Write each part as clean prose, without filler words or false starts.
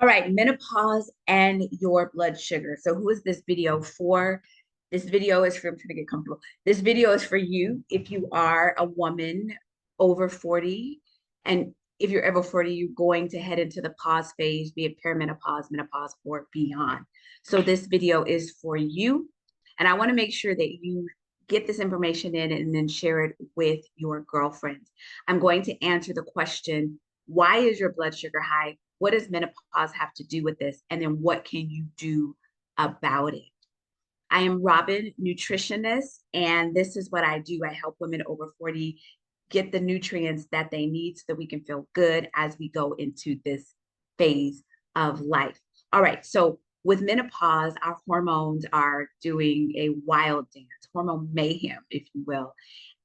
All right, menopause and your blood sugar. So who is this video for? This video is for, I'm trying to get comfortable. This video is for you if you are a woman over 40. And if you're over 40, you're going to head into the pause phase, be it perimenopause, menopause, or beyond. So this video is for you. And I want to make sure that you get this information in and then share it with your girlfriends. I'm going to answer the question, why is your blood sugar high? What does menopause have to do with this? And then what can you do about it? I am Robin-Nutritionist, and this is what I do. I help women over 40 get the nutrients that they need so that we can feel good as we go into this phase of life. All right, so with menopause, our hormones are doing a wild dance, hormone mayhem, if you will.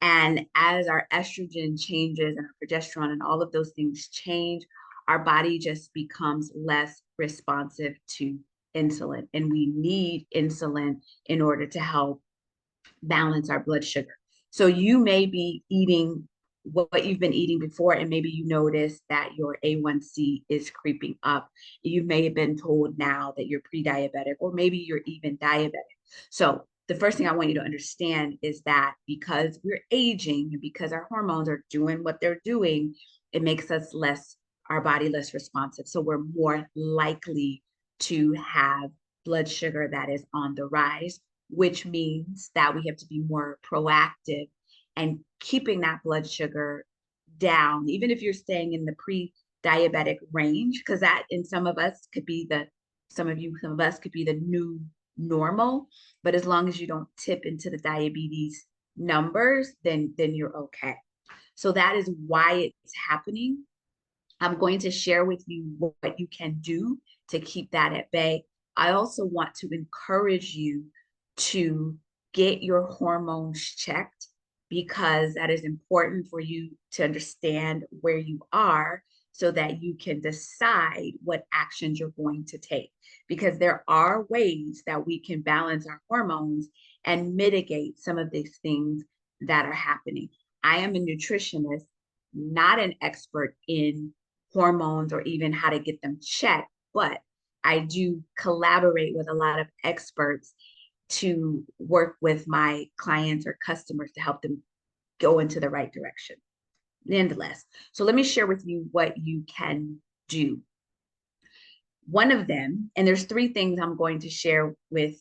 And as our estrogen changes and our progesterone and all of those things change, our body just becomes less responsive to insulin. And we need insulin in order to help balance our blood sugar. So you may be eating what you've been eating before, and maybe you notice that your A1C is creeping up. You may have been told now that you're pre-diabetic, or maybe you're even diabetic. So the first thing I want you to understand is that because we're aging and because our hormones are doing what they're doing, it makes us less, our body less responsive. So we're more likely to have blood sugar that is on the rise, which means that we have to be more proactive and keeping that blood sugar down, even if you're staying in the pre-diabetic range, because that in some of us could be the, some of us could be the new normal. But as long as you don't tip into the diabetes numbers, then you're okay. So that is why it's happening. I'm going to share with you what you can do to keep that at bay. I also want to encourage you to get your hormones checked because that is important for you to understand where you are so that you can decide what actions you're going to take. Because there are ways that we can balance our hormones and mitigate some of these things that are happening. I am a nutritionist, not an expert in hormones or even how to get them checked, but I do collaborate with a lot of experts to work with my clients or customers to help them go into the right direction. Nonetheless, so let me share with you what you can do. One of them, and there's three things I'm going to share with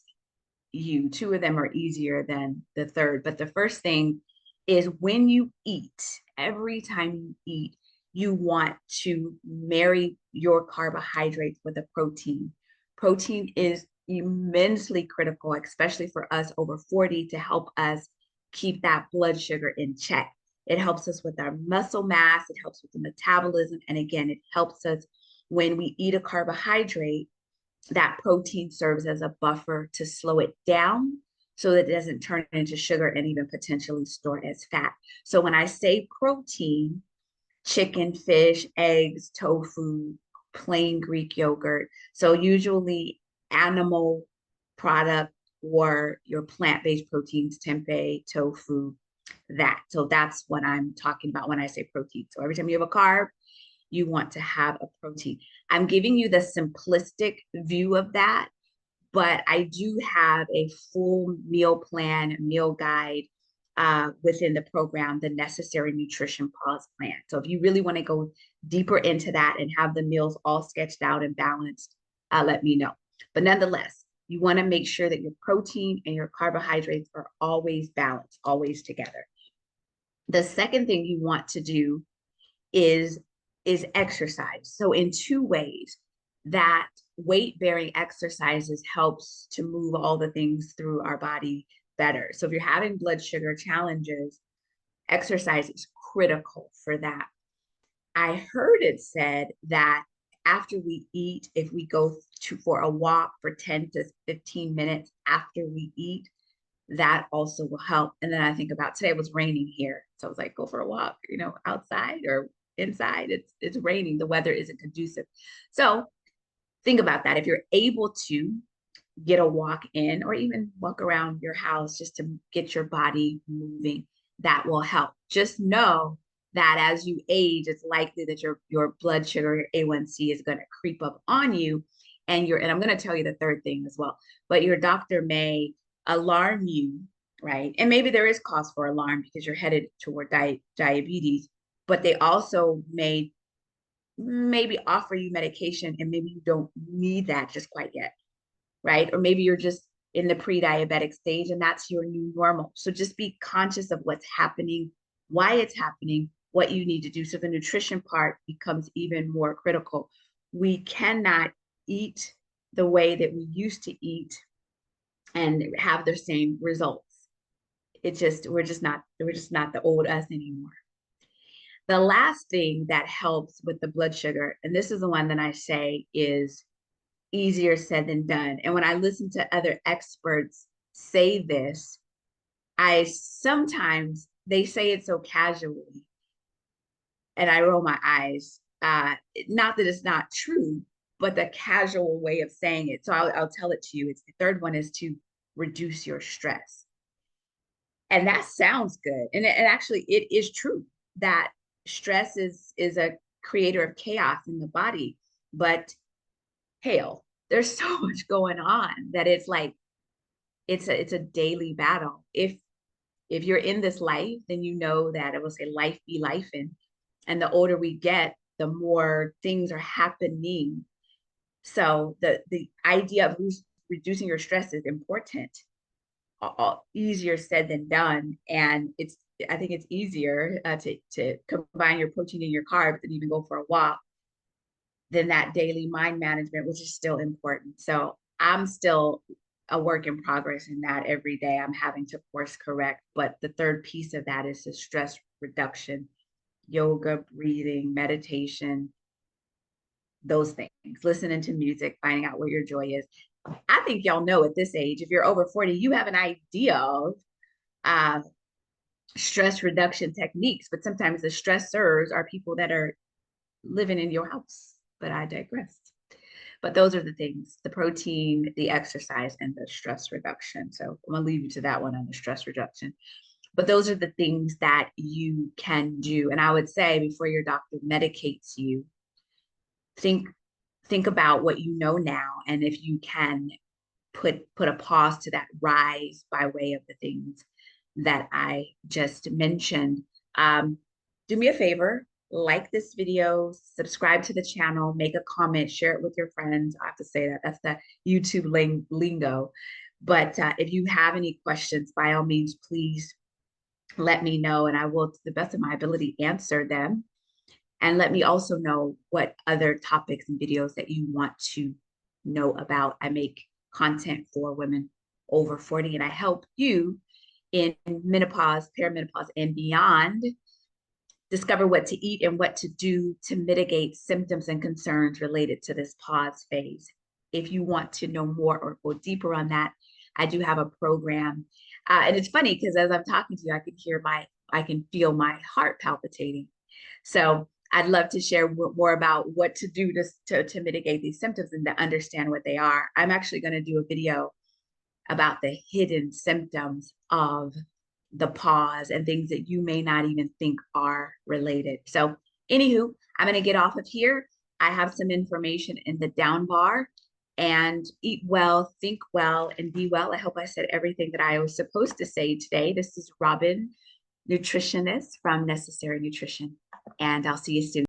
you. Two of them are easier than the third, but the first thing is when you eat, every time you eat, you want to marry your carbohydrates with a protein. Protein is immensely critical, especially for us over 40, to help us keep that blood sugar in check. It helps us with our muscle mass, it helps with the metabolism, and again, it helps us when we eat a carbohydrate, that protein serves as a buffer to slow it down so that it doesn't turn into sugar and even potentially store as fat. So when I say protein, chicken, fish, eggs, tofu, plain Greek yogurt. So usually animal product or your plant-based proteins, tempeh, tofu, that. So that's what I'm talking about when I say protein. So every time you have a carb, you want to have a protein. I'm giving you the simplistic view of that, but I do have a full meal plan, meal guide within the program, the Necessary Nutrition Pause Plan. So if you really want to go deeper into that and have the meals all sketched out and balanced, let me know. But nonetheless, you want to make sure that your protein and your carbohydrates are always balanced, always together. The second thing you want to do is is exercise. So in two ways, that weight bearing exercises helps to move all the things through our body better. So if you're having blood sugar challenges, exercise is critical for that. I heard it said that after we eat, if we go to for a walk for 10 to 15 minutes after we eat, that also will help. And then I think about today, it was raining here. So I was like, go for a walk, outside or inside. It's raining. The weather isn't conducive. So think about that. If you're able to get a walk in or even walk around your house just to get your body moving, that will help. Just know that as you age, it's likely that your blood sugar, your A1C is going to creep up on you. And I'm going to tell you the third thing as well, but your doctor may alarm you, right? And maybe there is cause for alarm because you're headed toward diabetes, but they also may maybe offer you medication and maybe you don't need that just quite yet, right? Or maybe you're just in the pre-diabetic stage and that's your new normal. So just be conscious of what's happening, why it's happening, what you need to do. So the nutrition part becomes even more critical. We cannot eat the way that we used to eat and have the same results. It's just we're just not the old us anymore. The last thing that helps with the blood sugar, and this is the one that I say is easier said than done. And when I listen to other experts say this, I sometimes they say it so casually and I roll my eyes. Not that it's not true, but the casual way of saying it. So I'll tell it to you. It's the third one is to reduce your stress. And that sounds good. And actually it is true that stress is a creator of chaos in the body. But hell, there's so much going on that it's like it's a daily battle. If you're in this life, then you know that I will say life be life, and the older we get, the more things are happening. So the idea of reducing your stress is important. Easier said than done, and I think it's easier to combine your protein and your carbs and even go for a walk than that daily mind management, which is still important. So I'm still a work in progress in that every day. I'm having to course correct. But the third piece of that is the stress reduction, yoga, breathing, meditation, those things, listening to music, finding out where your joy is. I think y'all know at this age, if you're over 40, you have an idea of uh, stress reduction techniques, but sometimes the stressors are people that are living in your house. But I digress. But those are the things, the protein, the exercise, and the stress reduction. So I'm gonna leave you to that one on the stress reduction. But those are the things that you can do. And I would say before your doctor medicates you, think think about what you know now. And if you can put a pause to that rise by way of the things that I just mentioned. Do me a favor, like this video, subscribe to the channel, make a comment, share it with your friends. I have to say that that's the YouTube lingo. But if you have any questions, by all means, please let me know and I will, to the best of my ability, answer them. And let me also know what other topics and videos that you want to know about. I make content for women over 40 and I help you in menopause, perimenopause, and beyond discover what to eat and what to do to mitigate symptoms and concerns related to this pause phase. If you want to know more or go deeper on that, I do have a program. And it's funny because as I'm talking to you, I can feel my heart palpitating. So I'd love to share more about what to do to mitigate these symptoms and to understand what they are. I'm actually going to do a video about the hidden symptoms of the pause and things that you may not even think are related. So anywho, I'm going to get off of here. I have some information in the down bar, and eat well, think well, and be well. I hope I said everything that I was supposed to say today. This is Robin, nutritionist from Necessary Nutrition, and I'll see you soon.